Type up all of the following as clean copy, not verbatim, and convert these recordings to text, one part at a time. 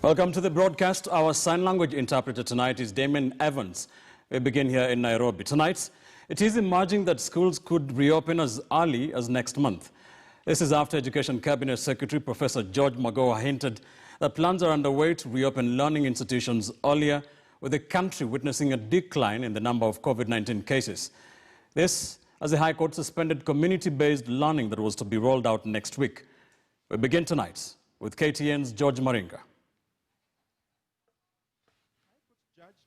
Welcome to the broadcast. Our sign language interpreter tonight is Damien Evans. We begin here in Nairobi. Tonight, it is emerging that schools could reopen as early as next month. This is after Education Cabinet Secretary Professor Way Magoha hinted that plans are underway to reopen learning institutions earlier, with the country witnessing a decline in the number of COVID-19 cases. This as the High Court suspended community-based learning that was to be rolled out next week. We begin tonight with KTN's George Maringa.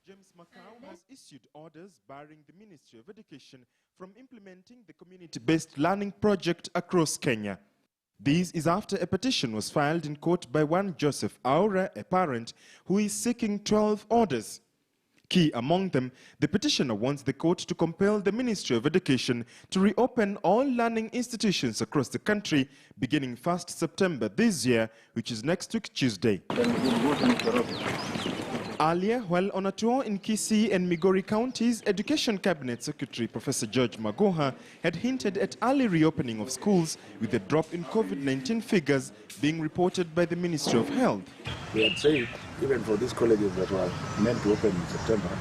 James Macau has issued orders barring the Ministry of Education from implementing the community-based learning project across Kenya. This is after a petition was filed in court by one Joseph Aura, a parent, who is seeking 12 orders. Key among them, the petitioner wants the court to compel the Ministry of Education to reopen all learning institutions across the country beginning 1st September this year, which is next week Tuesday. Earlier, while on a tour in Kisii and Migori counties, Education Cabinet Secretary Professor Way Magoha had hinted at early reopening of schools with a drop in COVID-19 figures being reported by the Ministry of Health. We had said, even for these colleges that were meant to open in September,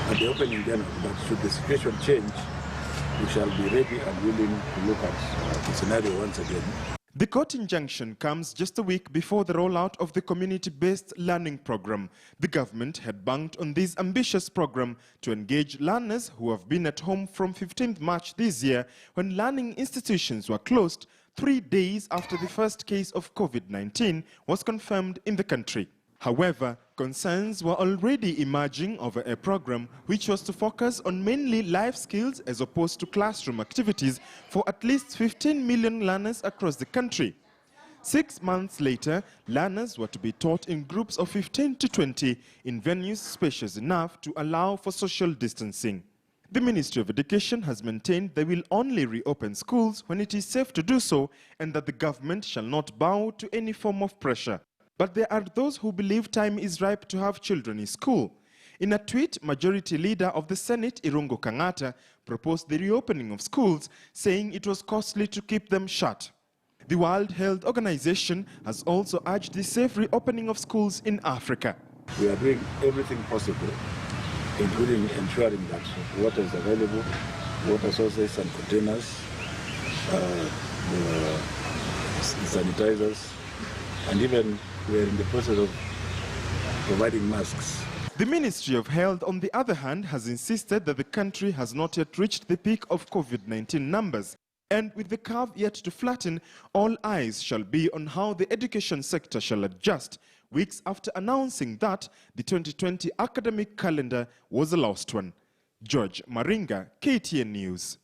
at the opening in January, but should the situation change, we shall be ready and willing to look at the scenario once again. The court injunction comes just a week before the rollout of the community-based learning program. The government had banked on this ambitious program to engage learners who have been at home from 15th March this year, when learning institutions were closed 3 days after the first case of COVID-19 was confirmed in the country. However, concerns were already emerging over a program which was to focus on mainly life skills as opposed to classroom activities for at least 15 million learners across the country. 6 months later, learners were to be taught in groups of 15 to 20 in venues spacious enough to allow for social distancing. The Ministry of Education has maintained they will only reopen schools when it is safe to do so, and that the government shall not bow to any form of pressure. But there are those who believe time is ripe to have children in school. In a tweet, Majority Leader of the Senate, Irungu Kangata, proposed the reopening of schools, saying it was costly to keep them shut. The World Health Organization has also urged the safe reopening of schools in Africa. We are doing everything possible, including ensuring that water is available, water sources and containers, the sanitizers, and even we are in the process of providing masks. The Ministry of Health, on the other hand, has insisted that the country has not yet reached the peak of COVID-19 numbers. And with the curve yet to flatten, all eyes shall be on how the education sector shall adjust, weeks after announcing that the 2020 academic calendar was a lost one. George Maringa, KTN News.